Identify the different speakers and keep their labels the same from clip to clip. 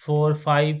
Speaker 1: 4 5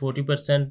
Speaker 1: 40%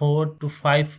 Speaker 1: 4 to 5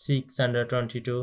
Speaker 1: 622،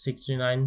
Speaker 1: 69،